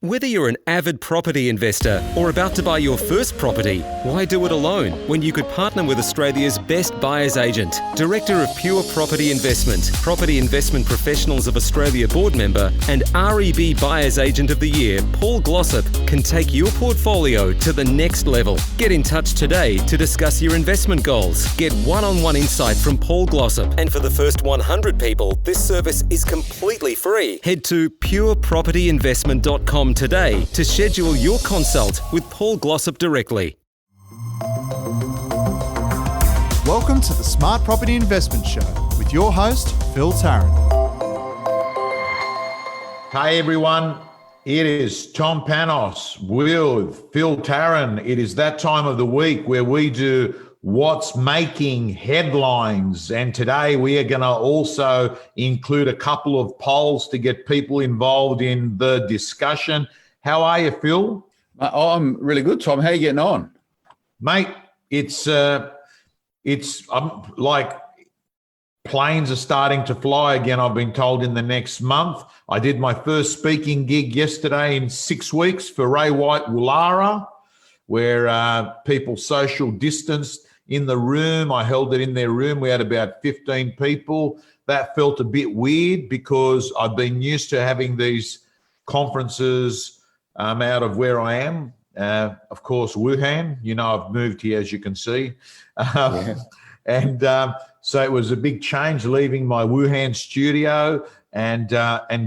Whether you're an avid property investor or about to buy your first property, why do it alone when you could partner with Australia's best buyer's agent? Director of Pure Property Investment, Property Investment Professionals of Australia board member and REB Buyer's Agent of the Year, Paul Glossop, can take your portfolio to the next level. Get in touch today to discuss your investment goals. Get one-on-one insight from Paul Glossop. And for the first 100 people, this service is completely free. Head to purepropertyinvestment.com today to schedule your consult with Paul Glossop directly. Welcome to the Smart Property Investment Show with your host, Phil Tarrant. Hi everyone, it is Tom Panos with Phil Tarrant. It is that time of the week where we do what's making headlines. And today we are going to also include a couple of polls to get people involved in the discussion. How are you, Phil? I'm really good, Tom. How are you getting on? Mate, it's like planes are starting to fly again, I've been told, in the next month. I did my first speaking gig yesterday in 6 weeks for Ray White Woollahra, where people social distanced in the room. I held it in their room. We had about 15 people. That felt a bit weird because I've been used to having these conferences out of where I am. Of course, Wuhan. You know, I've moved here, as you can see. And so it was a big change leaving my Wuhan studio and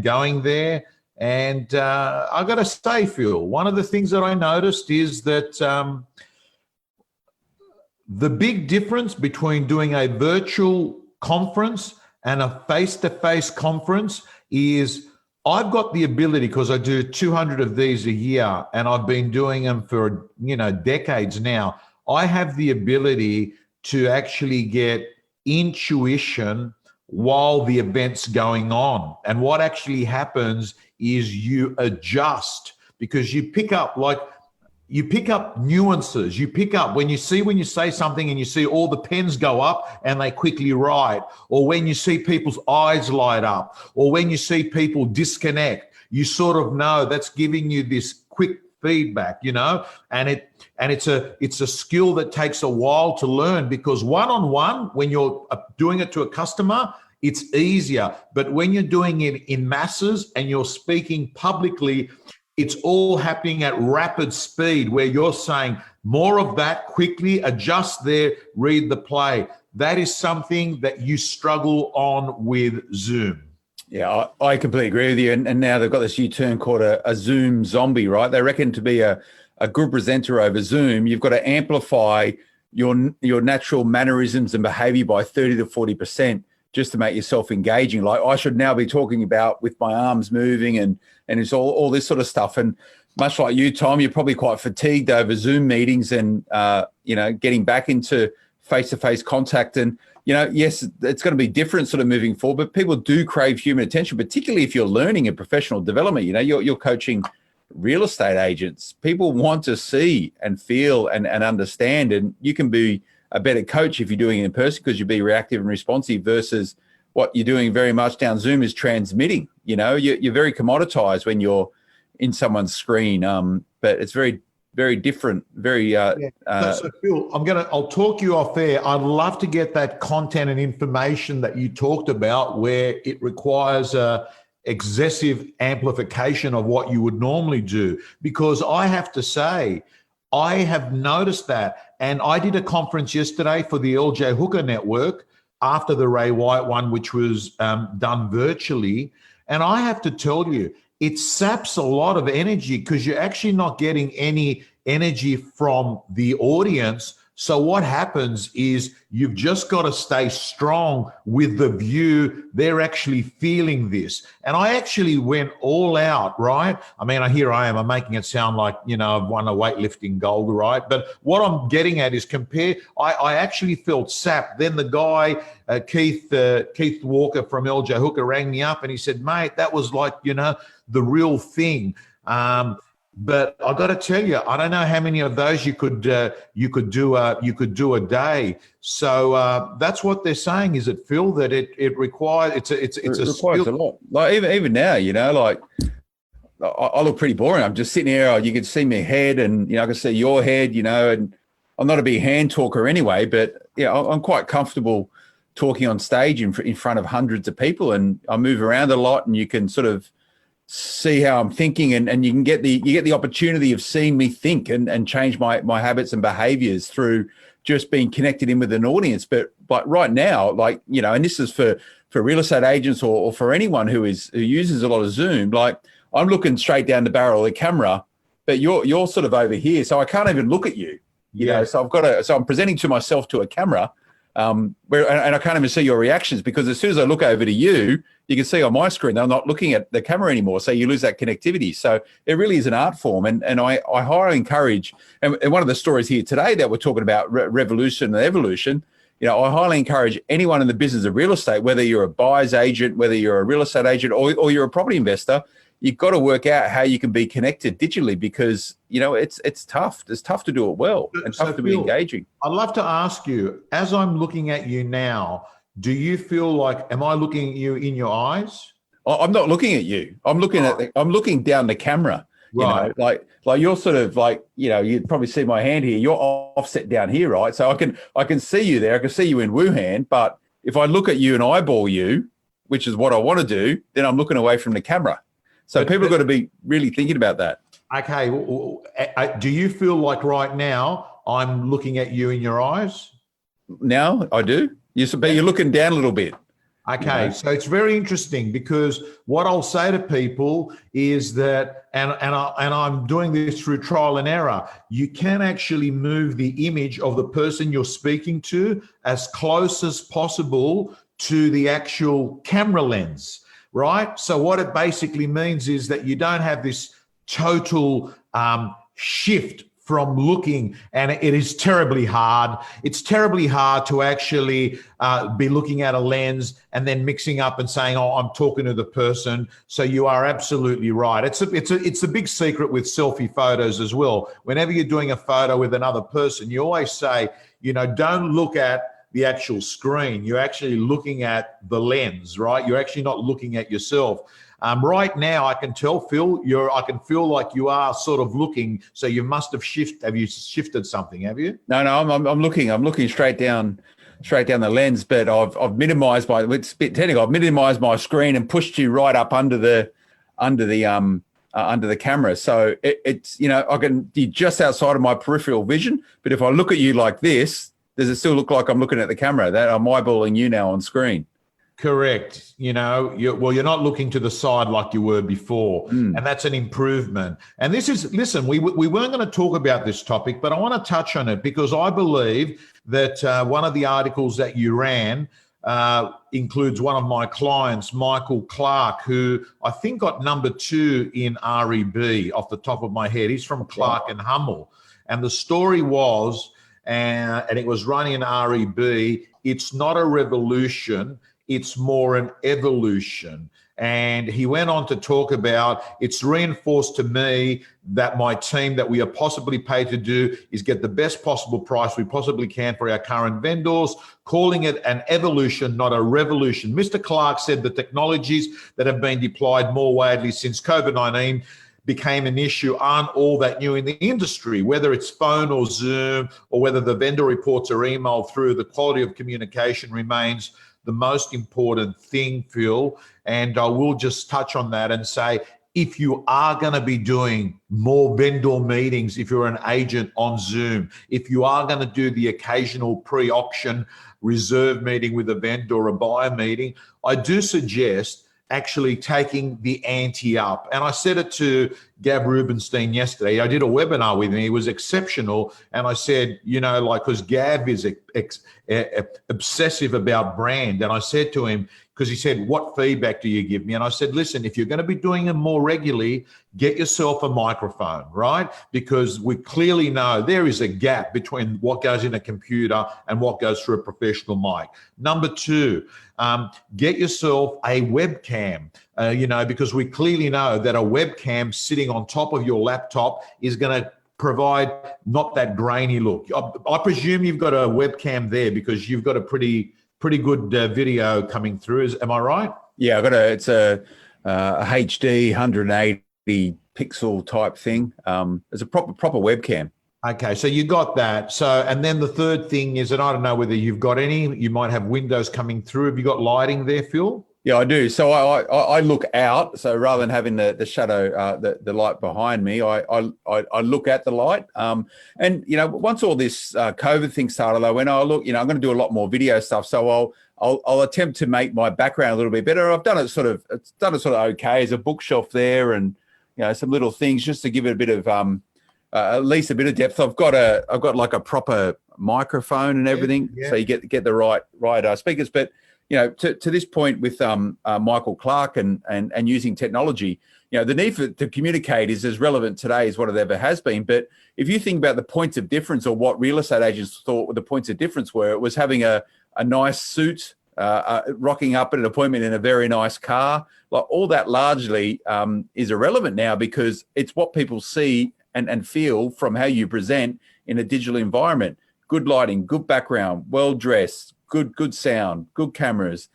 going there. And I got to say, Phil, one of the things that I noticed is that the big difference between doing a virtual conference and a face-to-face conference is I've got the ability, because I do 200 of these a year and I've been doing them for, decades now. I have the ability to actually get intuition while the event's going on. And what actually happens is you adjust, because you pick up nuances. You pick up when you say something and you see all the pens go up and they quickly write, or when you see people's eyes light up, or when you see people disconnect, you sort of know that's giving you this quick feedback, and it's a skill that takes a while to learn, because one-on-one, when you're doing it to a customer, it's easier. But when you're doing it in masses and you're speaking publicly, it's all happening at rapid speed, where you're saying more of that quickly, adjust there, read the play. That is something that you struggle on with Zoom. Yeah, I completely agree with you. And now they've got this new term called a Zoom zombie, right? They reckon to be a good presenter over Zoom, you've got to amplify your natural mannerisms and behavior by 30 to 40%. Just to make yourself engaging. Like I should now be talking about with my arms moving and it's all this sort of stuff. And much like you, Tom, you're probably quite fatigued over Zoom meetings and, getting back into face-to-face contact. And, yes, it's going to be different sort of moving forward, but people do crave human attention, particularly if you're learning in professional development. You're coaching real estate agents. People want to see and feel and understand, and you can be a better coach if you're doing it in person, because you'll be reactive and responsive, versus what you're doing very much down Zoom is transmitting. You're very commoditized when you're in someone's screen, but it's very, very different. Very. So Phil, I'll talk you off air. I'd love to get that content and information that you talked about, where it requires excessive amplification of what you would normally do, because I have to say, I have noticed that. And I did a conference yesterday for the LJ Hooker Network after the Ray White one, which was done virtually. And I have to tell you, it saps a lot of energy, because you're actually not getting any energy from the audience. So what happens is you've just got to stay strong with the view. They're actually feeling this. And I actually went all out, right? I mean, here I am. I'm making it sound like, I've won a weightlifting gold, right? But what I'm getting at is I actually felt sapped. Then the guy, Keith Walker from LJ Hooker, rang me up and he said, mate, that was like, the real thing. But I got to tell you, I don't know how many of those you could do a day. So that's what they're saying. Is it, Phil, that it requires it's a requires a lot. Like even now, like I look pretty boring. I'm just sitting here. You can see my head, and I can see your head. And I'm not a big hand talker anyway, but I'm quite comfortable talking on stage in front of hundreds of people, and I move around a lot, and you can sort of see how I'm thinking, and you get the opportunity of seeing me think and change my habits and behaviors through just being connected in with an audience. But right now, and this is for real estate agents or for anyone who uses a lot of Zoom, like I'm looking straight down the barrel of the camera, but you're sort of over here, so I can't even look at you. So I'm presenting to myself to a camera, and I can't even see your reactions, because as soon as I look over to you, you can see on my screen that I'm not looking at the camera anymore. So you lose that connectivity. So it really is an art form, and I highly encourage. And one of the stories here today that we're talking about revolution and evolution. I highly encourage anyone in the business of real estate, whether you're a buyer's agent, whether you're a real estate agent, or you're a property investor, you've got to work out how you can be connected digitally, because it's tough. It's tough to do it well and tough to be engaging. I'd love to ask you, as I'm looking at you now, do you feel like, am I looking at you in your eyes? I'm not looking at you. I'm looking I'm looking down the camera. Right. Like you're sort of like, you'd probably see my hand here. You're offset down here, right? So I can see you there. I can see you in Wuhan, but if I look at you and eyeball you, which is what I want to do, then I'm looking away from the camera. So people have got to be really thinking about that. Okay. Do you feel like right now I'm looking at you in your eyes? Now I do. You're looking down a little bit. Okay, so it's very interesting, because what I'll say to people is that, and I'm doing this through trial and error, you can actually move the image of the person you're speaking to as close as possible to the actual camera lens, right? So what it basically means is that you don't have this total shift from looking, and it is terribly hard. It's terribly hard to actually be looking at a lens and then mixing up and saying, "Oh, I'm talking to the person." So you are absolutely right. It's a big secret with selfie photos as well. Whenever you're doing a photo with another person, you always say, don't look at the actual screen. You're actually looking at the lens, right? You're actually not looking at yourself. Right now, I can tell, Phil, I can feel like you are sort of looking. So you must have shifted. Have you shifted something? Have you? No, I'm looking straight down the lens. But I've minimised it's a bit technical. I've minimised my screen and pushed you right up under the camera. So it's you're just outside of my peripheral vision. But if I look at you like this, does it still look like I'm looking at the camera? That I'm eyeballing you now on screen. Correct. You're not looking to the side like you were before, and that's an improvement. And listen, we weren't going to talk about this topic, but I want to touch on it, because I believe that one of the articles that you ran includes one of my clients, Michael Clark, who I think got number 2 in REB off the top of my head. He's from Clark and Hummel. And the story was, and it was running in REB, it's not a revolution, it's more an evolution. And he went on to talk about, it's reinforced to me that my team, that we are possibly paid to do, is get the best possible price we possibly can for our current vendors, calling it an evolution, not a revolution. Mr. Clark said the technologies that have been deployed more widely since COVID-19 became an issue aren't all that new in the industry, whether it's phone or Zoom, or whether the vendor reports are emailed through, the quality of communication remains the most important thing, Phil. And I will just touch on that and say, if you are going to be doing more vendor meetings, if you're an agent on Zoom, if you are going to do the occasional pre-auction reserve meeting with a vendor or a buyer meeting, I do suggest actually taking the ante up. And I said it to Gav Rubenstein yesterday. I did a webinar with him. He was exceptional. And I said, because Gav is obsessive about brand. And I said to him, because he said, "What feedback do you give me?" And I said, "Listen, if you're going to be doing it more regularly, get yourself a microphone, right? Because we clearly know there is a gap between what goes in a computer and what goes through a professional mic." Number 2, get yourself a webcam, because we clearly know that a webcam sitting on top of your laptop is going to provide not that grainy look. I presume you've got a webcam there, because you've got a pretty good video coming through. Am I right? Yeah, it's a HD 180 pixel type thing. It's a proper webcam. Okay, so you got that. So, and then the third thing is, and I don't know whether you've got any, you might have windows coming through. Have you got lighting there, Phil? Yeah, I do. So I look out. So rather than having the shadow, the light behind me, I look at the light. And once all this COVID thing started, I went, oh look, I'm going to do a lot more video stuff. So I'll attempt to make my background a little bit better. I've done it sort of okay. There's a bookshelf there, and some little things just to give it a bit of at least a bit of depth. I've got like a proper microphone and everything, so you get the right speakers. But to this point with Michael Clark and using technology, the need to communicate is as relevant today as what it ever has been. But if you think about the points of difference, or what real estate agents thought the points of difference were, it was having a nice suit, rocking up at an appointment in a very nice car. Like all that largely is irrelevant now, because it's what people see and feel from how you present in a digital environment. Good lighting, good background, well dressed, good sound, good cameras.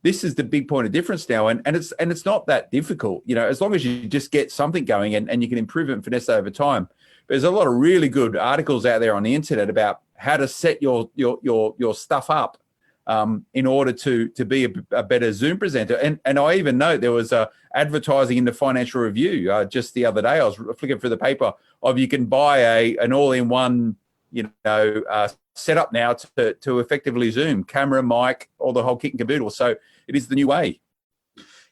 This is the big point of difference now, and it's not that difficult. As long as you just get something going and you can improve it and finesse it over time. There's a lot of really good articles out there on the internet about how to set your stuff up in order to be a better Zoom presenter. And I even know there was advertising in the Financial Review just the other day. I was flicking through the paper of you can buy an all-in-one setup now to effectively Zoom, camera, mic, all the whole kit and caboodle. So it is the new way.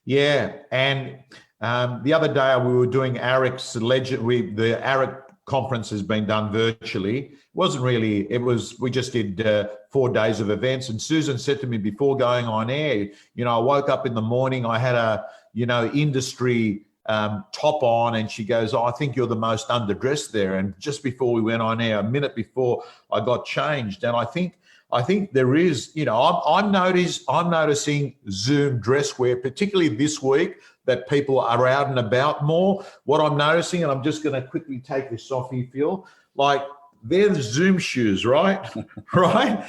Yeah, and the other day we were doing ARIC's legend. The ARIC conference has been done virtually. We just did 4 days of events. And Susan said to me before going on air, I woke up in the morning, I had a, industry top on, and she goes, oh, I think you're the most underdressed there. And just before we went on air, a minute before, I got changed. And I think there is, I'm noticing Zoom dress wear, particularly this week, that people are out and about more. What I'm noticing, and I'm just going to quickly take this off here, Phil, like they're the Zoom shoes, right? Right?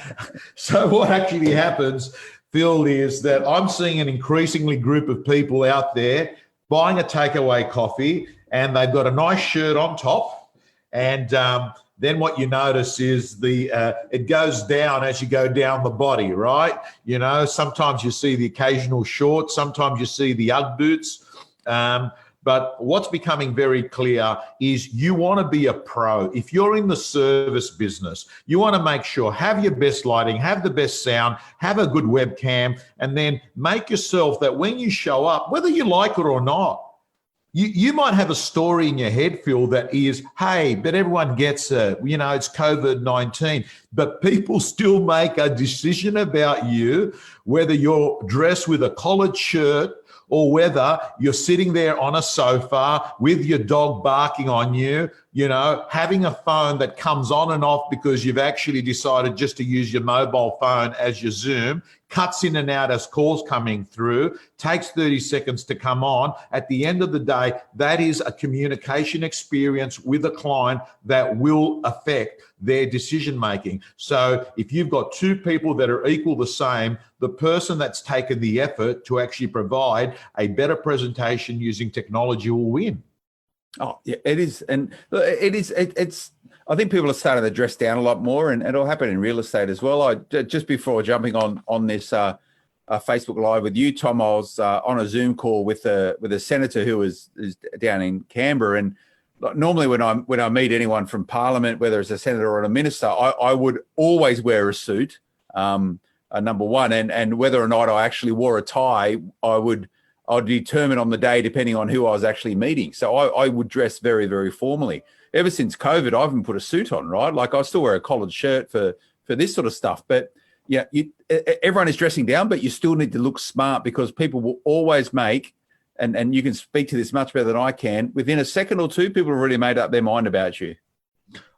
So what actually happens, Phil, is that I'm seeing an increasingly group of people out there buying a takeaway coffee, and they've got a nice shirt on top, and then what you notice is it goes down as you go down the body, right? Sometimes you see the occasional shorts, sometimes you see the Ugg boots. But what's becoming very clear is you want to be a pro. If you're in the service business, you want to make sure, have your best lighting, have the best sound, have a good webcam, and then make yourself that when you show up, whether you like it or not, you might have a story in your head, Phil, that is, hey, but everyone gets it. It's COVID-19. But people still make a decision about you, whether you're dressed with a collared shirt or whether you're sitting there on a sofa with your dog barking on you, having a phone that comes on and off because you've actually decided just to use your mobile phone as your Zoom, cuts in and out as calls coming through, takes 30 seconds to come on. At the end of the day, that is a communication experience with a client that will affect their decision making. So if you've got two people that are equal the same, the person that's taken the effort to actually provide a better presentation using technology will win. Oh, yeah, it is. And it's, I think people are starting to dress down a lot more, and it'll happen in real estate as well. Just before jumping on this Facebook Live with you, Tom, I was on a Zoom call with a senator who is down in Canberra. And normally when I meet anyone from Parliament, whether it's a senator or a minister, I would always wear a suit, number one. And whether or not I actually wore a tie, I'd determine on the day depending on who I was actually meeting. So I would dress very, very formally. Ever since COVID, I haven't put a suit on, right? Like I still wear a collared shirt for this sort of stuff. But yeah, everyone is dressing down, but you still need to look smart, because people will always make, and you can speak to this much better than I can, within a second or two, people have already made up their mind about you.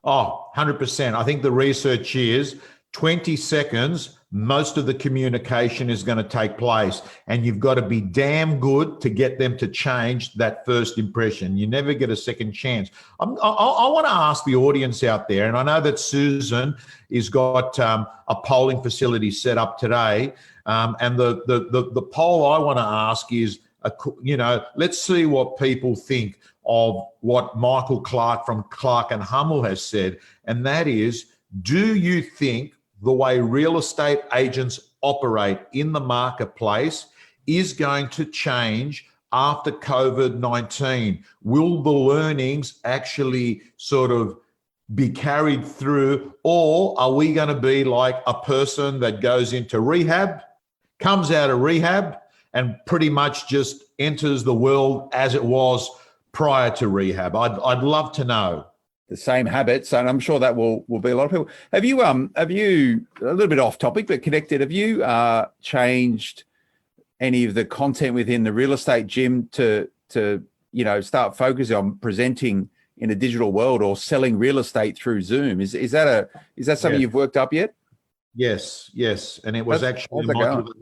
Oh, 100%. I think the research is 20 seconds, most of the communication is going to take place, and you've got to be damn good to get them to change that first impression. You never get a second chance. I want to ask the audience out there, and I know that Susan has got a polling facility set up today, and the poll I want to ask is, let's see what people think of what Michael Clark from Clark and Hummel has said. And that is, do you think the way real estate agents operate in the marketplace is going to change after COVID-19? Will the learnings actually sort of be carried through, or are we going to be like a person that goes into rehab, comes out of rehab, and pretty much just enters the world as it was prior to rehab? I'd love to know. The same habits, and I'm sure that will be a lot of people. Have you a little bit off topic but connected? Have you changed any of the content within the real estate gym to start focusing on presenting in a digital world or selling real estate through Zoom? Is that something you've worked up yet? Yes, and it was actually a module that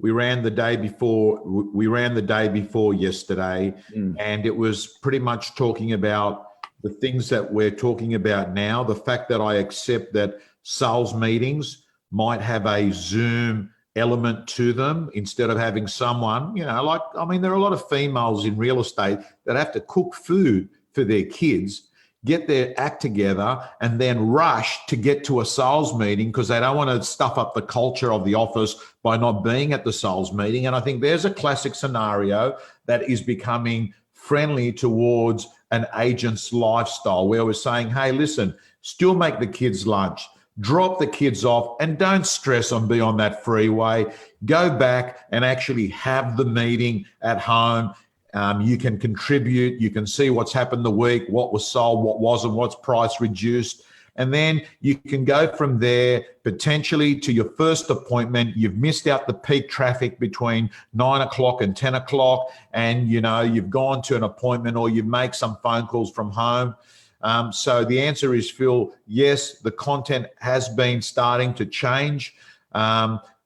we ran the day before. We ran the day before yesterday, and it was pretty much talking about the things that we're talking about now. The fact that I accept that sales meetings might have a Zoom element to them instead of having someone, there are a lot of females in real estate that have to cook food for their kids, get their act together, and then rush to get to a sales meeting because they don't want to stuff up the culture of the office by not being at the sales meeting. And I think there's a classic scenario that is becoming friendly towards an agent's lifestyle where we're saying, hey, listen, still make the kids lunch, drop the kids off, and don't stress on being on that freeway. Go back and actually have the meeting at home. You can contribute. You can see what's happened the week, what was sold, what wasn't, what's price reduced. And then you can go from there potentially to your first appointment. You've missed out the peak traffic between 9 o'clock and 10 o'clock. And, you've gone to an appointment or you make some phone calls from home. So the answer is, Phil, yes, the content has been starting to change.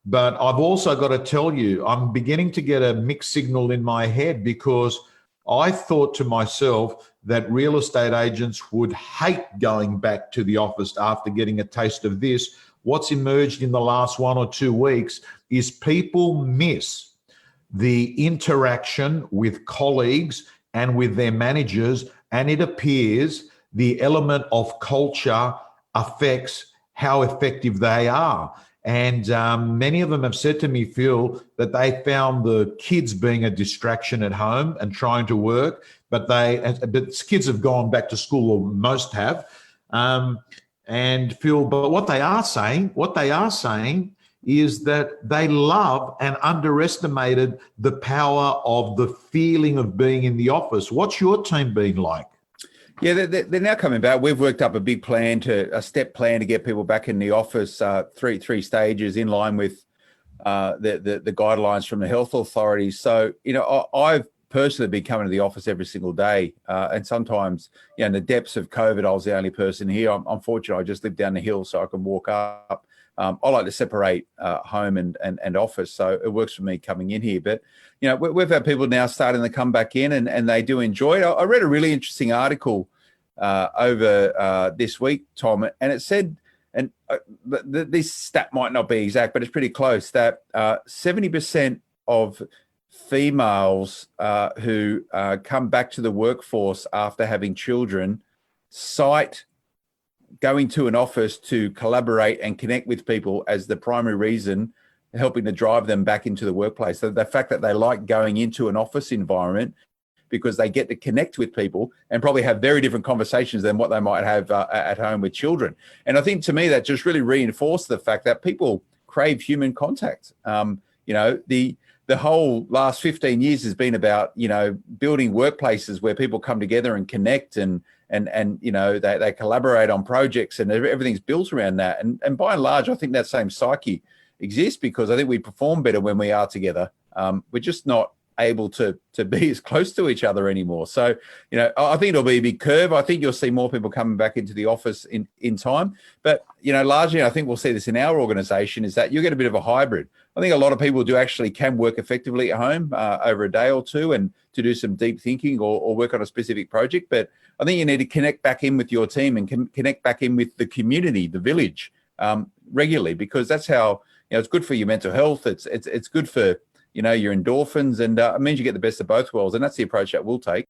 But I've also got to tell you, I'm beginning to get a mixed signal in my head because I thought to myself that real estate agents would hate going back to the office after getting a taste of this. What's emerged in the last 1 or 2 weeks is people miss the interaction with colleagues and with their managers, and it appears the element of culture affects how effective they are. And many of them have said to me, Phil, that they found the kids being a distraction at home and trying to work, but kids have gone back to school, or most have. And Phil, but what they are saying is that they love and underestimated the power of the feeling of being in the office. What's your team been like? Yeah, they're now coming back. We've worked up a step plan to get people back in the office, three stages in line with the guidelines from the health authorities. So, I've personally been coming to the office every single day. And sometimes, in the depths of COVID, I was the only person here. I'm fortunate I just live down the hill so I can walk up. I like to separate home and office, so it works for me coming in here. But, we've had people now starting to come back in and they do enjoy it. I read a really interesting article over this week, Tom, and it said, and this stat might not be exact, but it's pretty close, that 70% of females who come back to the workforce after having children cite going to an office to collaborate and connect with people as the primary reason helping to drive them back into the workplace. So the fact that they like going into an office environment because they get to connect with people and probably have very different conversations than what they might have at home with children. And I think to me that just really reinforced the fact that people crave human contact. The whole last 15 years has been about, building workplaces where people come together and connect and they collaborate on projects and everything's built around that. And by and large, I think that same psyche exists because I think we perform better when we are together. We're just not able to be as close to each other anymore. So, I think it'll be a big curve. I think you'll see more people coming back into the office in time. But, largely, I think we'll see this in our organization is that you get a bit of a hybrid. I think a lot of people can work effectively at home over a day or two and to do some deep thinking or work on a specific project. But I think you need to connect back in with your team and connect back in with the community, the village regularly, because that's how, it's good for your mental health. It's good for, your endorphins, and it means you get the best of both worlds. And that's the approach that we'll take.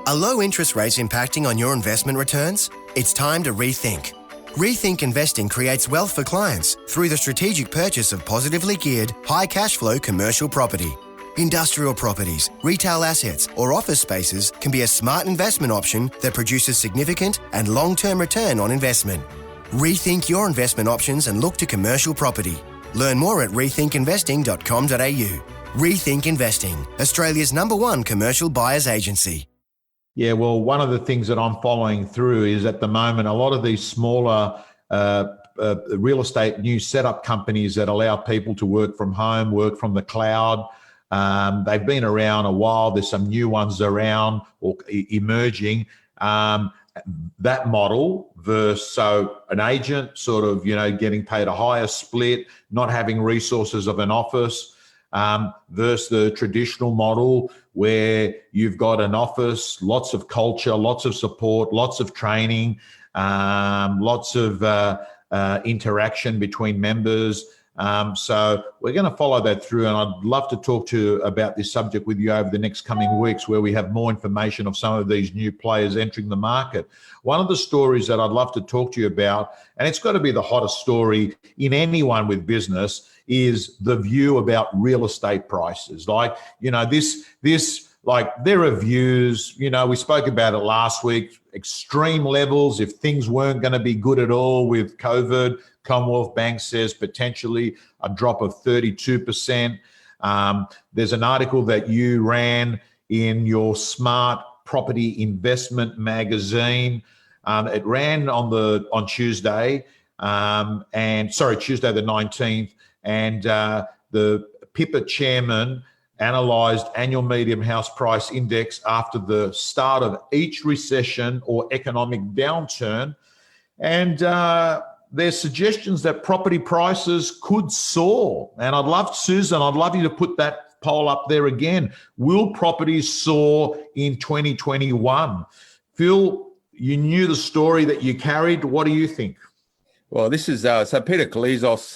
Are low interest rates impacting on your investment returns? It's time to rethink. Rethink Investing creates wealth for clients through the strategic purchase of positively geared, high cash flow commercial property. Industrial properties, retail assets, or office spaces can be a smart investment option that produces significant and long-term return on investment. Rethink your investment options and look to commercial property. Learn more at rethinkinvesting.com.au. Rethink Investing, Australia's #1 commercial buyers agency. Yeah, well, one of the things that I'm following through is at the moment, a lot of these smaller real estate new setup companies that allow people to work from home, work from the cloud. They've been around a while. There's some new ones around or emerging. That model versus so an agent sort of, getting paid a higher split, not having resources of an office, versus the traditional model where you've got an office, lots of culture, lots of support, lots of training, lots of interaction between members. So we're going to follow that through, and I'd love to talk to you about this subject with you over the next coming weeks where we have more information of some of these new players entering the market. One of the stories that I'd love to talk to you about, and it's got to be the hottest story in anyone with business, is the view about real estate prices. Like, there are views, we spoke about it last week, extreme levels. If things weren't going to be good at all with COVID, Commonwealth Bank says potentially a drop of 32%. There's an article that you ran in your Smart Property Investment magazine. It ran on Tuesday, Tuesday the 19th, and the PIPA chairman analysed annual median house price index after the start of each recession or economic downturn. And there's suggestions that property prices could soar. And I'd love you to put that poll up there again. Will properties soar in 2021? Phil, you knew the story that you carried. What do you think? Well, this is so Peter Kalizos,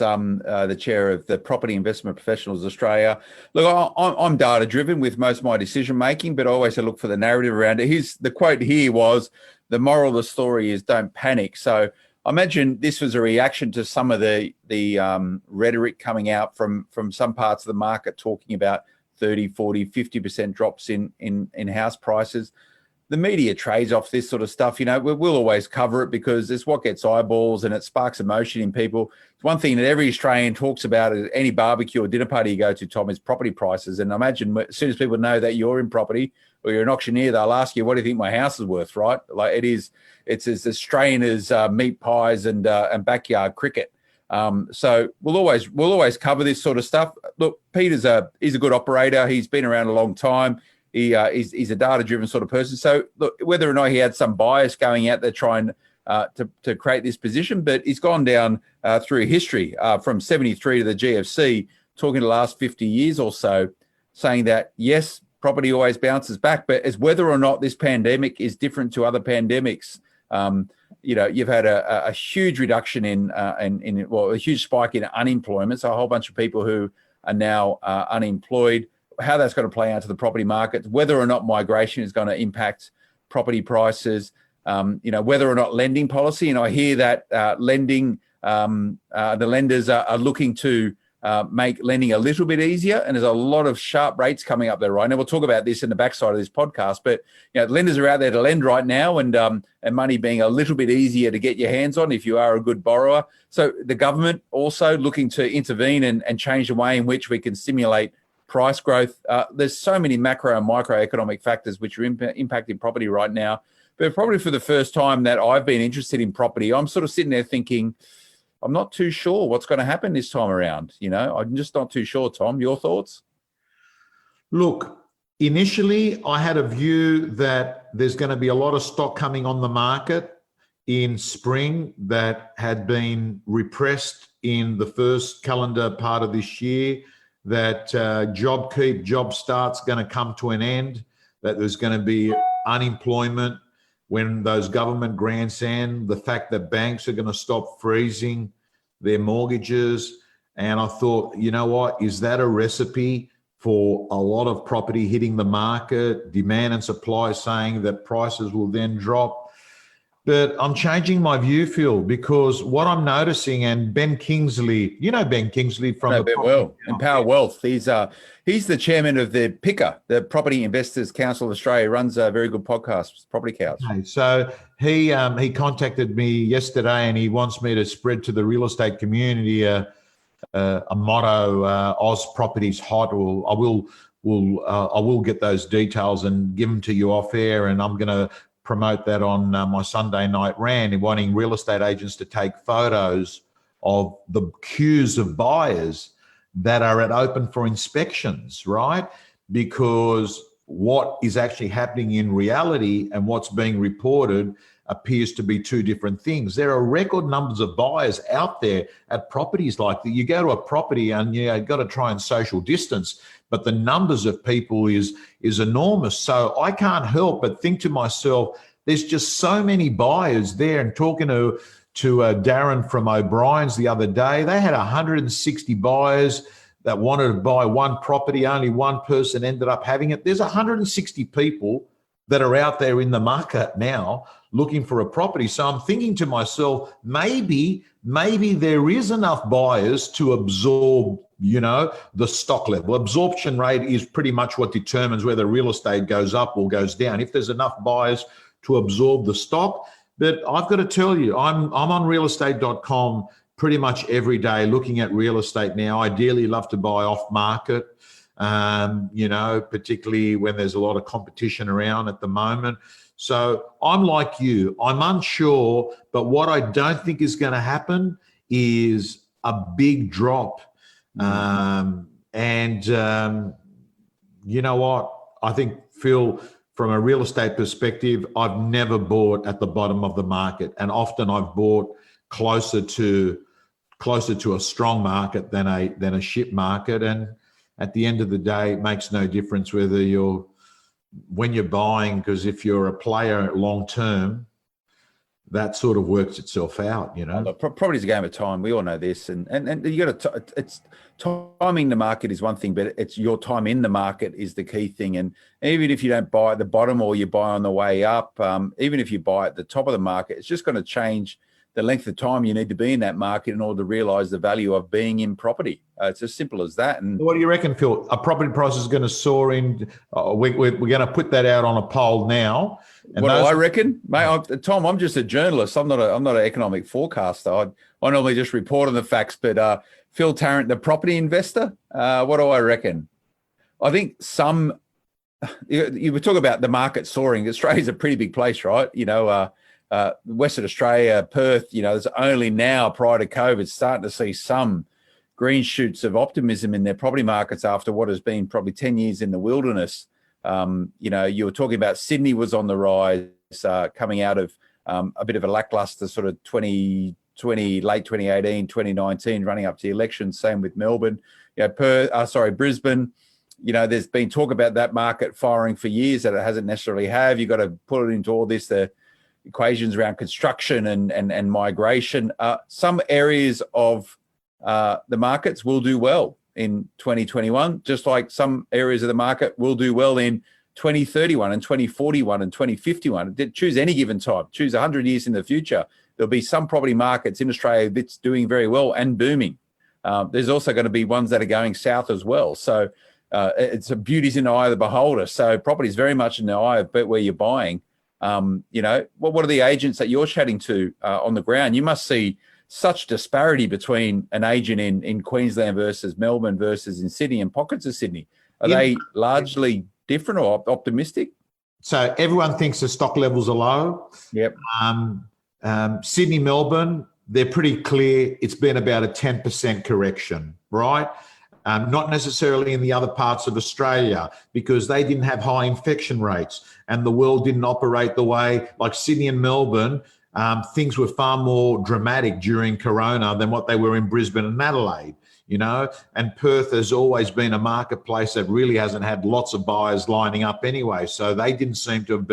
the chair of the Property Investment Professionals Australia. Look, I'm data-driven with most of my decision-making, but I always look for the narrative around it. The quote here was, the moral of the story is don't panic. So I imagine this was a reaction to some of the rhetoric coming out from some parts of the market talking about 30, 40, 50% drops in house prices. The media trades off this sort of stuff. We'll always cover it because it's what gets eyeballs and it sparks emotion in people. It's one thing that every Australian talks about at any barbecue or dinner party you go to, Tom, is property prices. And I imagine as soon as people know that you're in property or you're an auctioneer, they'll ask you, what do you think my house is worth, right? Like it's as Australian as meat pies and backyard cricket. So we'll always cover this sort of stuff. Look, Peter's he's a good operator. He's been around a long time. He's a data-driven sort of person. So look, whether or not he had some bias going out there trying to create this position, but he's gone down through history from 73 to the GFC, talking the last 50 years or so, saying that, yes, property always bounces back, but as whether or not this pandemic is different to other pandemics, you've had a huge reduction a huge spike in unemployment. So a whole bunch of people who are now unemployed. How that's going to play out to the property market, whether or not migration is going to impact property prices, whether or not lending policy. And I hear that the lenders are looking to make lending a little bit easier. And there's a lot of sharp rates coming up there right now. We'll talk about this in the backside of this podcast, but lenders are out there to lend right now, and money being a little bit easier to get your hands on if you are a good borrower. So the government also looking to intervene and change the way in which we can stimulate price growth. There's so many macro and microeconomic factors which are impacting property right now. But probably for the first time that I've been interested in property, I'm sort of sitting there thinking, I'm not too sure what's going to happen this time around. I'm just not too sure, Tom. Your thoughts? Look, initially I had a view that there's going to be a lot of stock coming on the market in spring that had been repressed in the first calendar part of this year, that job start's going to come to an end, that there's going to be unemployment when those government grants end, the fact that banks are going to stop freezing their mortgages. And I thought, you know what, is that a recipe for a lot of property hitting the market, demand and supply saying that prices will then drop. But I'm changing my view, Phil, because what I'm noticing, and Ben Kingsley, you know Ben Kingsley from Empower Wealth. He's the chairman of the PICA, the Property Investors Council of Australia. Runs a very good podcast, Property Cows. Okay, so he contacted me yesterday, and he wants me to spread to the real estate community a motto: Oz Properties Hot. I will get those details and give them to you off air, and I'm going to promote that on my Sunday night rant, and wanting real estate agents to take photos of the queues of buyers that are at open for inspections, right? Because what is actually happening in reality and what's being reported appears to be two different things. There are record numbers of buyers out there at properties like that. You go to a property and you've got to try and social distance, but the numbers of people is enormous. So I can't help but think to myself, there's just so many buyers there. And talking to Darren from O'Brien's the other day, they had 160 buyers that wanted to buy one property. Only one person ended up having it. There's 160 people that are out there in the market now looking for a property. So I'm thinking to myself, maybe there is enough buyers to absorb, the stock level. Absorption rate is pretty much what determines whether real estate goes up or goes down. If there's enough buyers to absorb the stock. But I've got to tell you, I'm on realestate.com pretty much every day looking at real estate now. Ideally love to buy off market. Particularly when there's a lot of competition around at the moment. So I'm like you, I'm unsure, but what I don't think is going to happen is a big drop. You know what? I think, Phil, from a real estate perspective, I've never bought at the bottom of the market, and often I've bought closer to a strong market than a shit market. And at the end of the day, it makes no difference when you're buying, because if you're a player long term, that sort of works itself out, Property's a game of time. We all know this, and you got to. It's timing the market is one thing, but it's your time in the market is the key thing. And even if you don't buy at the bottom or you buy on the way up, even if you buy at the top of the market, it's just going to change the length of time you need to be in that market in order to realize the value of being in property. It's as simple as that. And what do you reckon, Phil? A property price is going to soar in. We're going to put that out on a poll now. And what do I reckon, mate? Tom, I'm just a journalist. I'm not an economic forecaster. I normally just report on the facts. But Phil Tarrant, the property investor, what do I reckon? I think you were talking about the market soaring. Australia's a pretty big place, right? Western Australia, Perth, there's only now prior to COVID starting to see some green shoots of optimism in their property markets after what has been probably 10 years in the wilderness. You were talking about Sydney was on the rise, coming out of a bit of a lackluster sort of 2020, late 2018, 2019, running up to the election. Same with Melbourne, Brisbane. There's been talk about that market firing for years that it hasn't necessarily have. You've got to put it into all this, the equations around construction and migration. Some areas of the markets will do well in 2021, just like some areas of the market will do well in 2031 and 2041 and 2051. Choose any given time, choose 100 years in the future. There'll be some property markets in Australia that's doing very well and booming. There's also going to be ones that are going south as well. So it's a beauty's in the eye of the beholder. So property is very much in the eye of where you're buying. What are the agents that you're chatting to on the ground? You must see such disparity between an agent in Queensland versus Melbourne versus in Sydney and pockets of Sydney. Are they largely different or optimistic? So everyone thinks the stock levels are low. Yep. Sydney, Melbourne, they're pretty clear. It's been about a 10% correction, right? Not necessarily in the other parts of Australia because they didn't have high infection rates and the world didn't operate the way like Sydney and Melbourne. Things were far more dramatic during Corona than what they were in Brisbane and Adelaide, and Perth has always been a marketplace that really hasn't had lots of buyers lining up anyway. So they didn't seem to have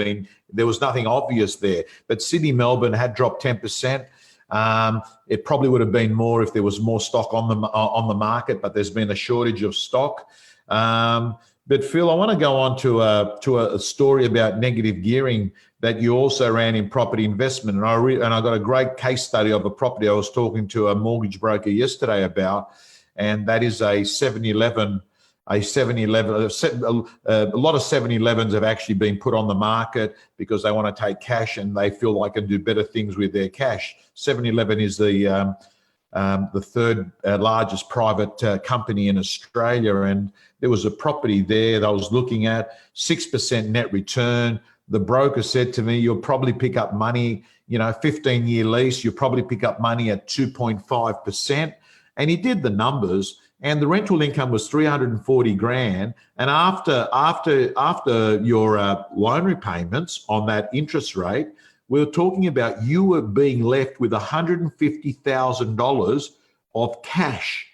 there was nothing obvious there. But Sydney, Melbourne had dropped 10%. It probably would have been more if there was more stock on the market, but there's been a shortage of stock. But Phil, I want to go on to a story about negative gearing that you also ran in property investment, and I got a great case study of a property I was talking to a mortgage broker yesterday about, and that is a 7-Eleven. A 7-Eleven, a lot of 7-Elevens have actually been put on the market because they want to take cash and they feel they can do better things with their cash. 7-Eleven is the third largest private company in Australia, and there was a property there that I was looking at, 6% net return. The broker said to me, "You'll probably pick up money, 15-year lease, you'll probably pick up money at 2.5%. And he did the numbers, and the rental income was 340 grand. And after your loan repayments on that interest rate, we're talking about you were being left with $150,000 of cash,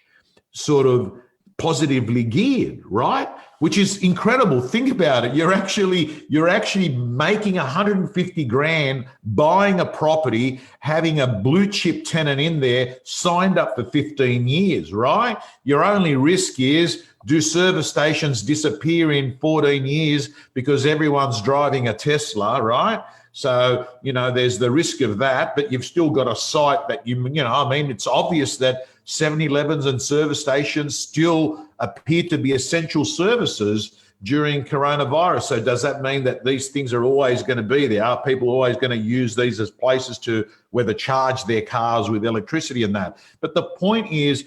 sort of positively geared, right? Which is incredible. Think about it. You're actually making 150 grand buying a property, having a blue chip tenant in there, signed up for 15 years, right? Your only risk is, do service stations disappear in 14 years because everyone's driving a Tesla, right? So, there's the risk of that, but you've still got a site that it's obvious that 7-Elevens and service stations still appear to be essential services during coronavirus. So does that mean that these things are always going to be there? Are people always going to use these as places to whether charge their cars with electricity and that? But the point is,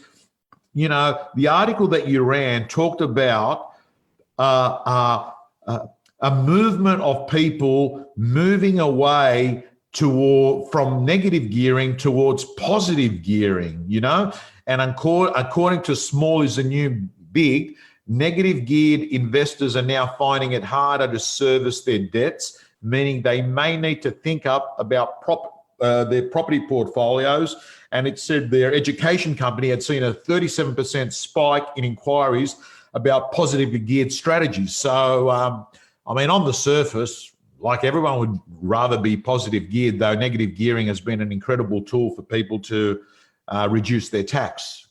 the article that you ran talked about a movement of people moving away from negative gearing towards positive gearing, and according to Small is the New Big, negative geared investors are now finding it harder to service their debts, meaning they may need to think up about their property portfolios. And it said their education company had seen a 37% spike in inquiries about positively geared strategies. So, on the surface, like everyone would rather be positive geared, though negative gearing has been an incredible tool for people to reduce their tax.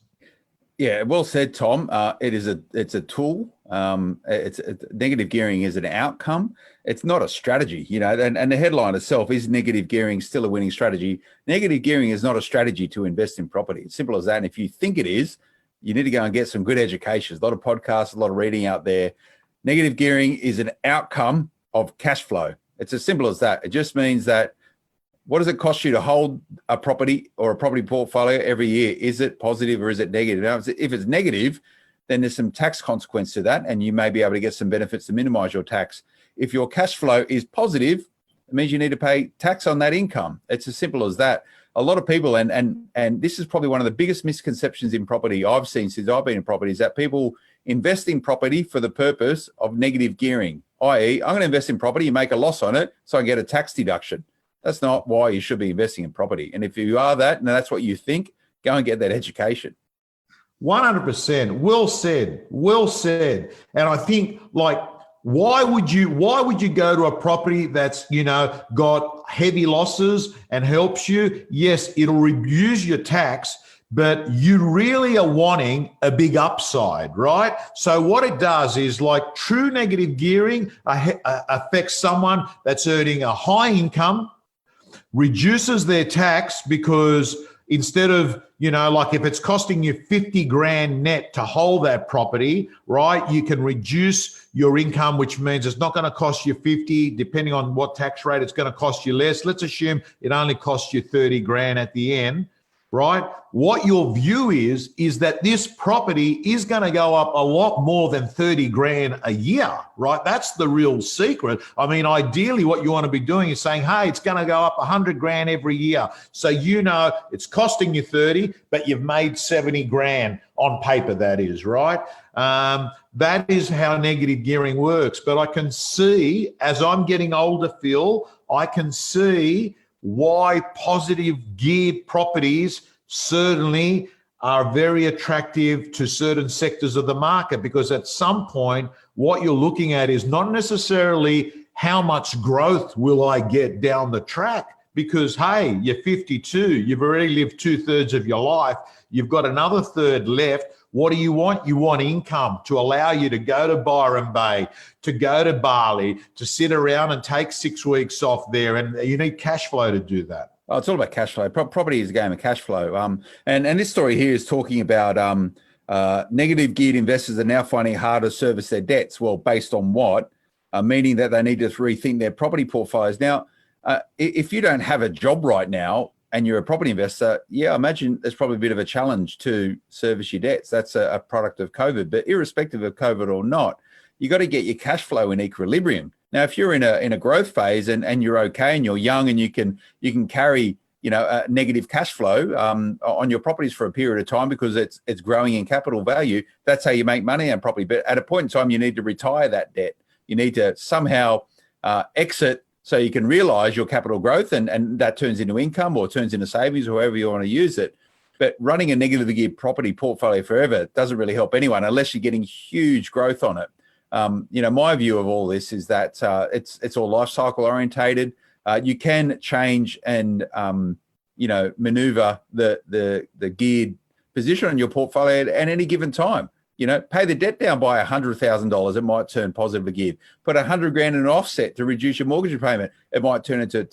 Yeah, well said, Tom. It's a tool. Negative gearing is an outcome. It's not a strategy, and the headline itself is negative gearing still a winning strategy. Negative gearing is not a strategy to invest in property. It's simple as that. And if you think it is, you need to go and get some good education. There's a lot of podcasts, a lot of reading out there. Negative gearing is an outcome of cash flow. It's as simple as that. It just means that what does it cost you to hold a property or a property portfolio every year? Is it positive or is it negative? Now, if it's negative, then there's some tax consequence to that, and you may be able to get some benefits to minimize your tax. If your cash flow is positive, it means you need to pay tax on that income. It's as simple as that. A lot of people, and this is probably one of the biggest misconceptions in property I've seen since I've been in property, is that people invest in property for the purpose of negative gearing, i.e., I'm going to invest in property, you make a loss on it, so I get a tax deduction. That's not why you should be investing in property. And if you are that, and that's what you think, go and get that education. 100%. Well said. Well said. And I think, why would you go to a property that's, got heavy losses and helps you? Yes, it'll reduce your tax, but you really are wanting a big upside, right? So what it does is, true negative gearing affects someone that's earning a high income, reduces their tax because instead of, if it's costing you 50 grand net to hold that property, right, you can reduce your income, which means it's not going to cost you 50, depending on what tax rate, it's going to cost you less. Let's assume it only costs you 30 grand at the end, right? What your view is that this property is going to go up a lot more than 30 grand a year, right? That's the real secret. Ideally what you want to be doing is saying, hey, it's going to go up 100 grand every year. So it's costing you 30, but you've made 70 grand on paper, that is, right? That is how negative gearing works. But I can see, as I'm getting older, Phil, I can see why positive geared properties certainly are very attractive to certain sectors of the market, because at some point, what you're looking at is not necessarily how much growth will I get down the track, because, hey, you're 52, you've already lived 2/3 of your life, you've got another third left. What do you want? You want income to allow you to go to Byron Bay, to go to Bali, to sit around and take 6 weeks off there. And you need cash flow to do that. Oh, it's all about cash flow. Property is a game of cash flow. And this story here is talking about negative geared investors are now finding it hard to service their debts. Well, based on what? Meaning that they need to rethink their property portfolios. Now, if you don't have a job right now and you're a property investor, I imagine there's probably a bit of a challenge to service your debts. That's a product of COVID. But irrespective of COVID or not, you got to get your cash flow in equilibrium. Now, if you're in a growth phase and you're okay and you're young and you can carry a negative cash flow on your properties for a period of time because it's growing in capital value, that's how you make money on property. But at a point in time, you need to retire that debt. You need to somehow exit so you can realize your capital growth and that turns into income or turns into savings or however you want to use it. But running a negatively geared property portfolio forever doesn't really help anyone unless you're getting huge growth on it. My view of all this is that it's all life cycle orientated. You can change and maneuver the geared position on your portfolio at any given time. Pay the debt down by $100,000, it might turn positively geared. Put $100,000 in an offset to reduce your mortgage repayment, it might turn into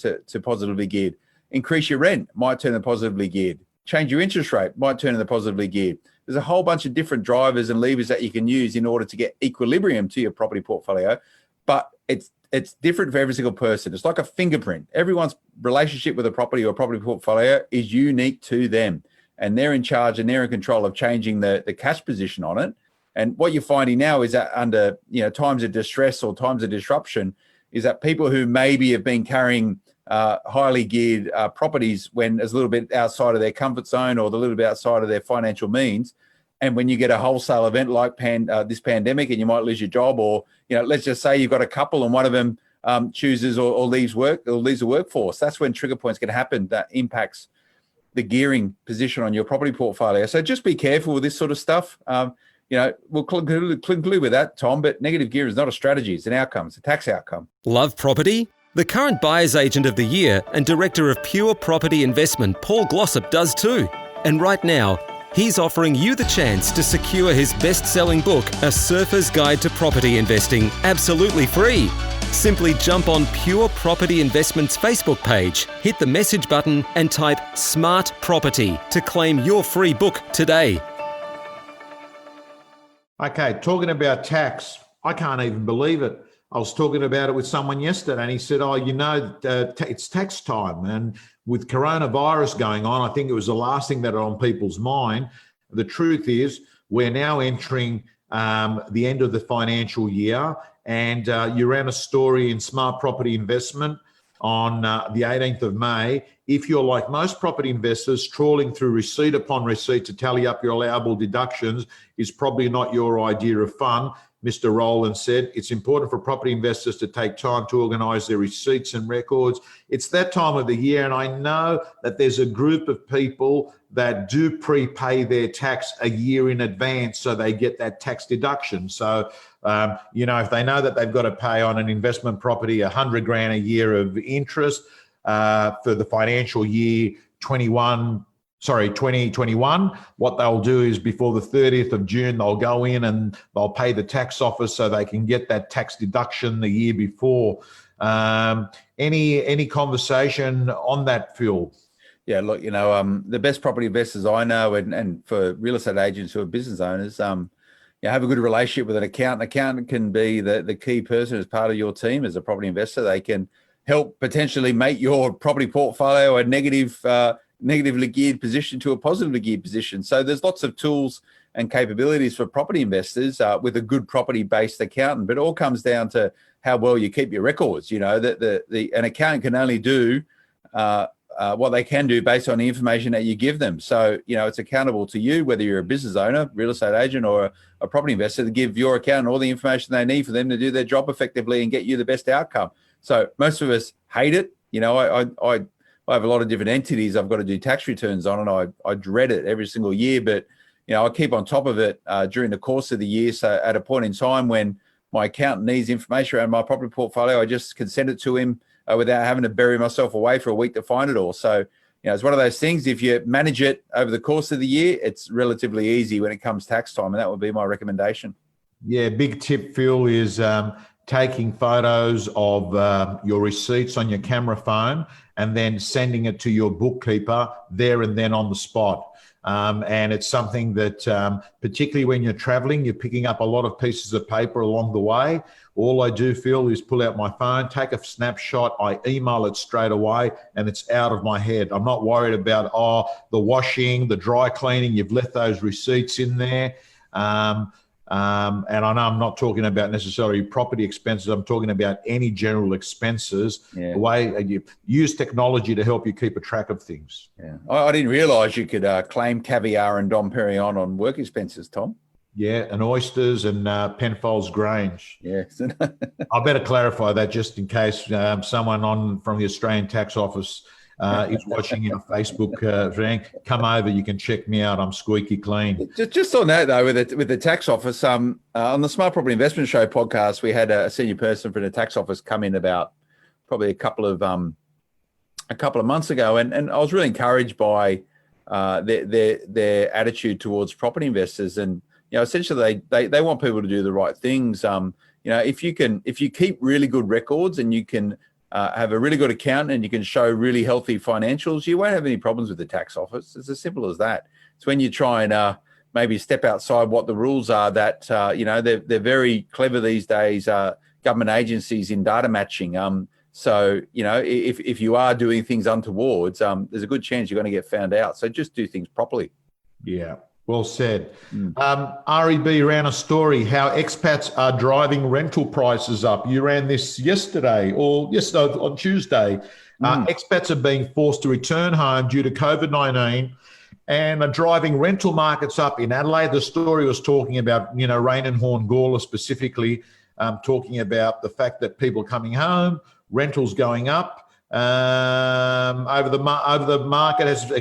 positively geared. Increase your rent, might turn into positively geared. Change your interest rate, might turn into positively geared. There's a whole bunch of different drivers and levers that you can use in order to get equilibrium to your property portfolio, but it's different for every single person. It's like a fingerprint. Everyone's relationship with a property or property portfolio is unique to them, and they're in charge and they're in control of changing the cash position on it. And what you're finding now is that under times of distress or times of disruption, is that people who maybe have been carrying highly geared properties when it's a little bit outside of their comfort zone or a little bit outside of their financial means. And when you get a wholesale event like this pandemic and you might lose your job, or, let's just say you've got a couple and one of them chooses or leaves work or leaves the workforce, that's when trigger points can happen that impacts the gearing position on your property portfolio. So just be careful with this sort of stuff. We'll conclude with that, Tom, but negative gear is not a strategy. It's an outcome. It's a tax outcome. Love property? The current Buyer's Agent of the Year and Director of Pure Property Investment, Paul Glossop, does too. And right now, he's offering you the chance to secure his best-selling book, A Surfer's Guide to Property Investing, absolutely free. Simply jump on Pure Property Investment's Facebook page, hit the message button and type Smart Property to claim your free book today. Okay, talking about tax, I can't even believe it. I was talking about it with someone yesterday and he said, it's tax time. And with coronavirus going on, I think it was the last thing that are on people's mind. The truth is we're now entering the end of the financial year, and you ran a story in Smart Property Investment on the 18th of May. If you're like most property investors, trawling through receipt upon receipt to tally up your allowable deductions is probably not your idea of fun. Mr. Rowland said, it's important for property investors to take time to organise their receipts and records. It's that time of the year, and I know that there's a group of people that do prepay their tax a year in advance so they get that tax deduction. So, if they know that they've got to pay on an investment property $100,000 a year of interest for the financial year 2021, what they'll do is before the 30th of June, they'll go in and they'll pay the tax office so they can get that tax deduction the year before. Any conversation on that, Phil? Yeah, look, the best property investors I know, and for real estate agents who are business owners, have a good relationship with an accountant. An accountant can be the key person as part of your team as a property investor. They can help potentially make your property portfolio a negatively geared position to a positively geared position. So there's lots of tools and capabilities for property investors with a good property-based accountant, but it all comes down to how well you keep your records. An accountant can only do what they can do based on the information that you give them. So, it's accountable to you, whether you're a business owner, real estate agent, or a property investor, to give your accountant all the information they need for them to do their job effectively and get you the best outcome. So most of us hate it. I have a lot of different entities I've got to do tax returns on, and I dread it every single year. But, I keep on top of it during the course of the year. So at a point in time when my accountant needs information around my property portfolio, I just can send it to him without having to bury myself away for a week to find it all. So, it's one of those things. If you manage it over the course of the year, it's relatively easy when it comes tax time, and that would be my recommendation. Yeah, big tip, Phil, is taking photos of your receipts on your camera phone and then sending it to your bookkeeper there and then on the spot. And it's something that, particularly when you're traveling, you're picking up a lot of pieces of paper along the way. All I do, Phil, is pull out my phone, take a snapshot, I email it straight away, and it's out of my head. I'm not worried about, the washing, the dry cleaning, you've left those receipts in there. And I know I'm not talking about necessarily property expenses. I'm talking about any general expenses. Yeah. The way you use technology to help you keep a track of things. Yeah, I didn't realise you could claim caviar and Dom Perignon on work expenses, Tom. Yeah, and oysters and Penfolds Grange. Yeah. I better clarify that just in case someone from the Australian Tax Office is watching our Facebook thing. Come over, you can check me out. I'm squeaky clean. Just on that though, with the tax office, on the Smart Property Investment Show podcast, we had a senior person from the tax office come in about probably a couple of months ago, and I was really encouraged by their attitude towards property investors, and essentially they want people to do the right things. If you keep really good records and you can have a really good accountant and you can show really healthy financials, you won't have any problems with the tax office. It's as simple as that. It's when you try and maybe step outside what the rules are that, they're very clever these days, government agencies in data matching. So, if you are doing things untowards, there's a good chance you're going to get found out. So just do things properly. Yeah. Well said. REB ran a story how expats are driving rental prices up. You ran this yesterday on Tuesday. Expats are being forced to return home due to COVID-19 and are driving rental markets up in Adelaide. The story was talking about, Rain and Horn Gawler specifically, talking about the fact that people coming home, rentals going up. Over the market has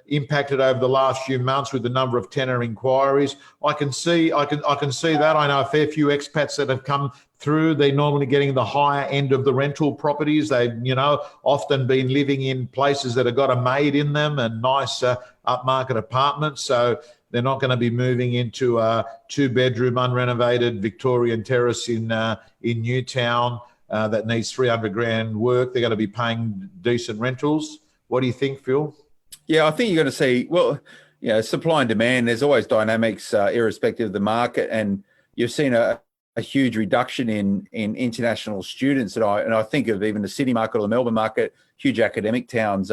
impacted over the last few months with the number of tenant inquiries. I can see that. I know a fair few expats that have come through. They're normally getting the higher end of the rental properties. They've often been living in places that have got a maid in them and nice upmarket apartments. So they're not going to be moving into a 2-bedroom unrenovated Victorian terrace in Newtown. That needs $300,000 work. They're going to be paying decent rentals. What do you think, Phil? Yeah, I think you're going to see, supply and demand. There's always dynamics irrespective of the market, and you've seen a huge reduction in international students. And I think of even the Sydney market or the Melbourne market, huge academic towns.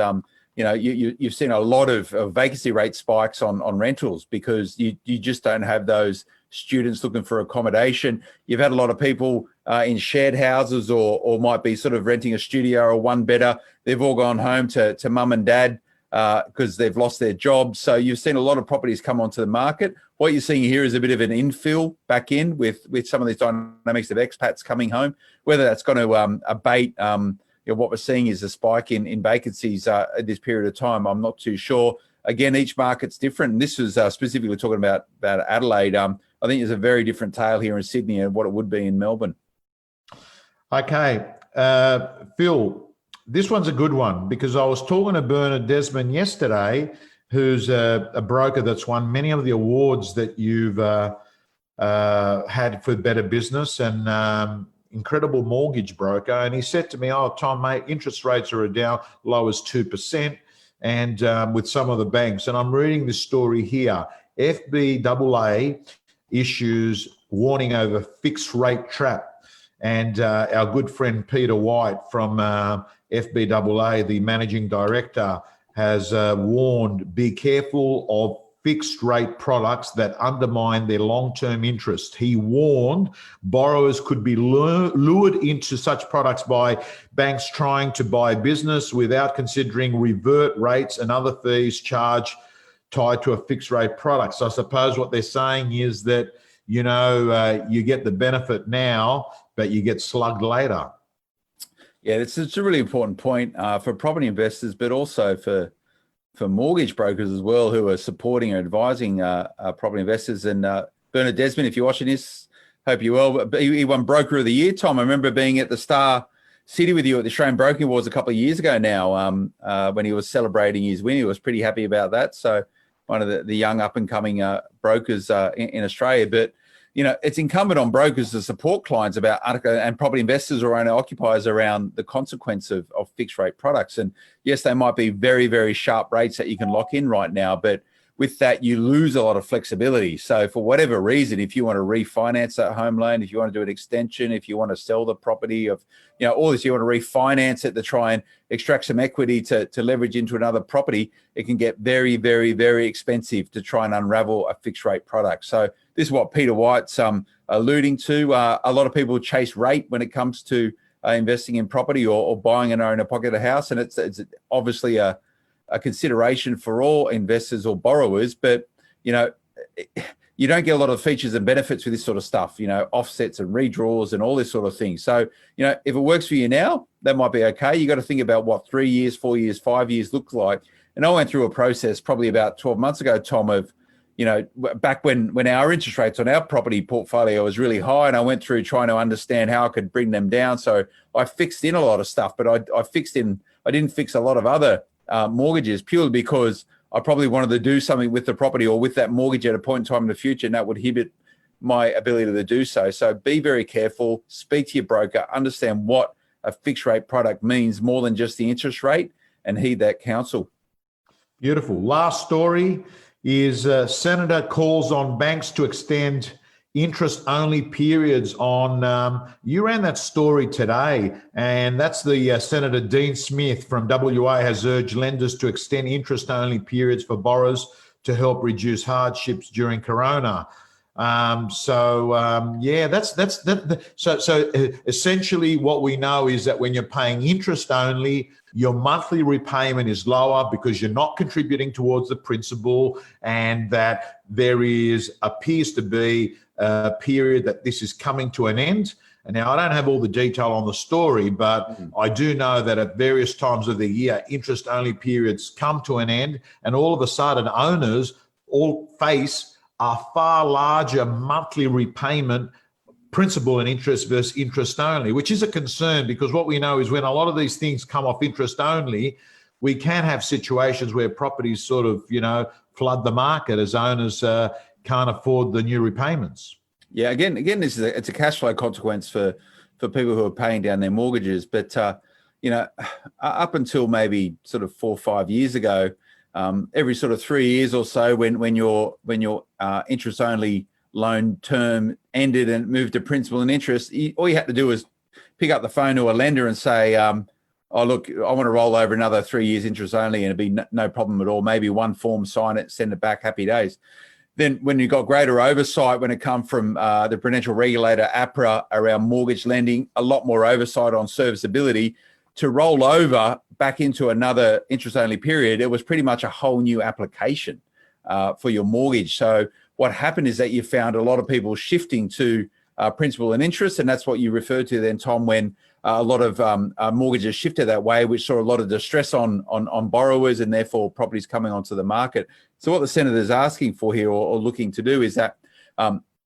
You've seen a lot of vacancy rate spikes on rentals because you just don't have those students looking for accommodation. You've had a lot of people in shared houses or might be sort of renting a studio or one bedder. They've all gone home to mum and dad because they've lost their jobs. So you've seen a lot of properties come onto the market. What you're seeing here is a bit of an infill back in with some of these dynamics of expats coming home. Whether that's going to abate, what we're seeing is a spike in vacancies at this period of time. I'm not too sure. Again, each market's different. And this was specifically talking about Adelaide. I think there's a very different tale here in Sydney and what it would be in Melbourne. Okay. Phil, this one's a good one because I was talking to Bernard Desmond yesterday, who's a broker that's won many of the awards that you've had for Better Business and incredible mortgage broker. And he said to me, Tom, mate, interest rates are down low as 2% and with some of the banks. And I'm reading this story here. FBAA issues warning over fixed rate trap. And our good friend Peter White from FBAA, the managing director, has warned, be careful of fixed rate products that undermine their long-term interest. He warned borrowers could be lured into such products by banks trying to buy business without considering revert rates and other fees charged tied to a fixed rate product. So I suppose what they're saying is that, you get the benefit now, but you get slugged later. Yeah, it's a really important point for property investors, but also for mortgage brokers as well, who are supporting or advising property investors. And Bernard Desmond, if you're watching this, hope you're well. He won Broker of the Year, Tom. I remember being at the Star sitting with you at the Australian Broking Awards a couple of years ago now, when he was celebrating his win. He was pretty happy about that. So one of the young up-and-coming brokers in Australia. But, it's incumbent on brokers to support clients about and property investors or owner-occupiers around the consequence of fixed-rate products. And yes, they might be very, very sharp rates that you can lock in right now, but with that, you lose a lot of flexibility. So for whatever reason, if you want to refinance that home loan, if you want to do an extension, if you want to sell the property of, all this, you want to refinance it to try and extract some equity to leverage into another property, it can get very, very, very expensive to try and unravel a fixed rate product. So this is what Peter White's alluding to. A lot of people chase rate when it comes to investing in property or buying an owner pocket a house. And it's obviously a consideration for all investors or borrowers, but you don't get a lot of features and benefits with this sort of stuff, offsets and redraws and all this sort of thing. So, if it works for you now, that might be okay. You got to think about what 3 years, 4 years, 5 years looks like. And I went through a process probably about 12 months ago, Tom, of, back when our interest rates on our property portfolio was really high, and I went through trying to understand how I could bring them down. So I fixed in a lot of stuff, but I didn't fix a lot of other mortgages purely because I probably wanted to do something with the property or with that mortgage at a point in time in the future, and that would inhibit my ability to do so. So be very careful, speak to your broker, understand what a fixed rate product means more than just the interest rate, and heed that counsel. Beautiful. Last story is Senator calls on banks to extend interest-only periods on, you ran that story today, and that's the Senator Dean Smith from WA has urged lenders to extend interest-only periods for borrowers to help reduce hardships during Corona. So essentially what we know is that when you're paying interest only, your monthly repayment is lower because you're not contributing towards the principal, and that there appears to be a period that this is coming to an end. And now I don't have all the detail on the story, but I do know that at various times of the year, interest-only periods come to an end, and all of a sudden owners all face a far larger monthly repayment, principal and interest versus interest only, which is a concern, because what we know is when a lot of these things come off interest only, we can have situations where properties sort of, flood the market as owners can't afford the new repayments. Yeah, again, it's a cash flow consequence for people who are paying down their mortgages. But up until maybe sort of 4 or 5 years ago, every sort of 3 years or so, when your interest only loan term ended and moved to principal and interest, all you had to do was pick up the phone to a lender and say, oh, look, I want to roll over another 3 years interest only, and it'd be no problem at all. Maybe one form, sign it, send it back, happy days. Then when you got greater oversight, when it come from the prudential regulator, APRA, around mortgage lending, a lot more oversight on serviceability, to roll over back into another interest-only period, it was pretty much a whole new application for your mortgage. So what happened is that you found a lot of people shifting to principal and interest, and that's what you referred to then, Tom, when a lot of mortgages shifted that way, which saw a lot of distress on borrowers and therefore properties coming onto the market. So what the Senator is asking for here or looking to do is that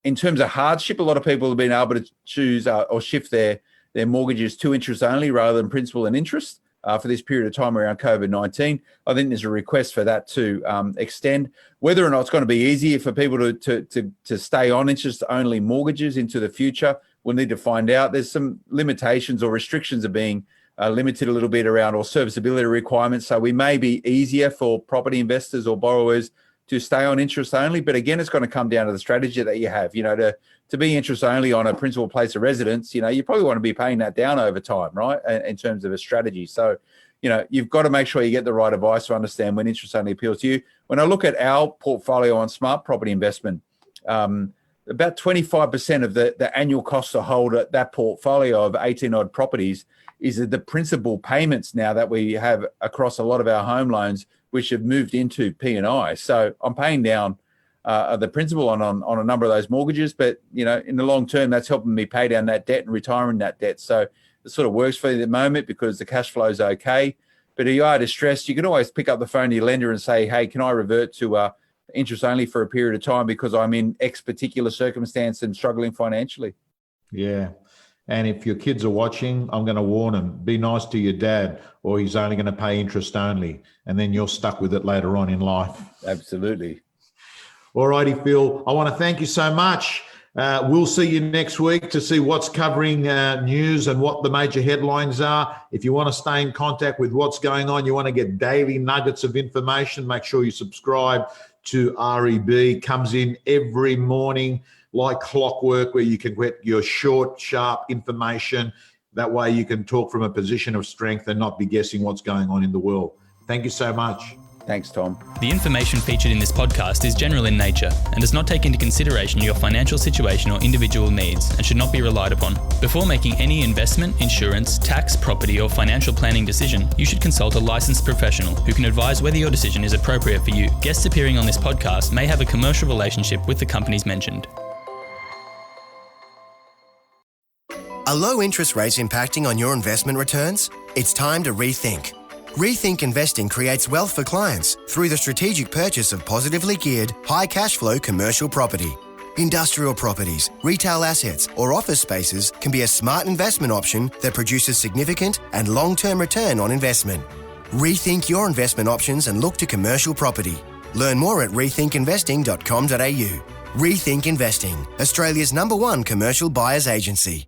in terms of hardship, a lot of people have been able to choose or shift their mortgages to interest only rather than principal and interest for this period of time around COVID-19. I think there's a request for that to extend. Whether or not it's going to be easier for people to stay on interest-only mortgages into the future, we'll need to find out. There's some limitations or restrictions are being limited a little bit around or serviceability requirements. So we may be easier for property investors or borrowers to stay on interest only. But again, it's going to come down to the strategy that you have. To be interest only on a principal place of residence, you probably want to be paying that down over time, right? In terms of a strategy. So, you've got to make sure you get the right advice to understand when interest only appeals to you. When I look at our portfolio on smart property investment, about 25% of the annual cost to hold that portfolio of 18 odd properties is the principal payments now that we have across a lot of our home loans, which have moved into P&I. So I'm paying down the principal on a number of those mortgages, but in the long term, that's helping me pay down that debt and retiring that debt. So it sort of works for you at the moment because the cash flow is okay. But if you are distressed, you can always pick up the phone to your lender and say, hey, can I revert to interest only for a period of time because I'm in X particular circumstance and struggling financially? Yeah. And if your kids are watching, I'm going to warn them, be nice to your dad, or he's only going to pay interest only. And then you're stuck with it later on in life. Absolutely. All righty, Phil. I want to thank you so much. We'll see you next week to see what's covering news and what the major headlines are. If you want to stay in contact with what's going on, you want to get daily nuggets of information, make sure you subscribe to REB. Comes in every morning like clockwork, where you can get your short, sharp information. That way you can talk from a position of strength and not be guessing what's going on in the world. Thank you so much. Thanks, Tom. The information featured in this podcast is general in nature and does not take into consideration your financial situation or individual needs and should not be relied upon. Before making any investment, insurance, tax, property, or financial planning decision, you should consult a licensed professional who can advise whether your decision is appropriate for you. Guests appearing on this podcast may have a commercial relationship with the companies mentioned. Are low interest rates impacting on your investment returns? It's time to rethink. Rethink Investing creates wealth for clients through the strategic purchase of positively geared, high cash flow commercial property. Industrial properties, retail assets, or office spaces can be a smart investment option that produces significant and long-term return on investment. Rethink your investment options and look to commercial property. Learn more at rethinkinvesting.com.au. Rethink Investing, Australia's #1 commercial buyers agency.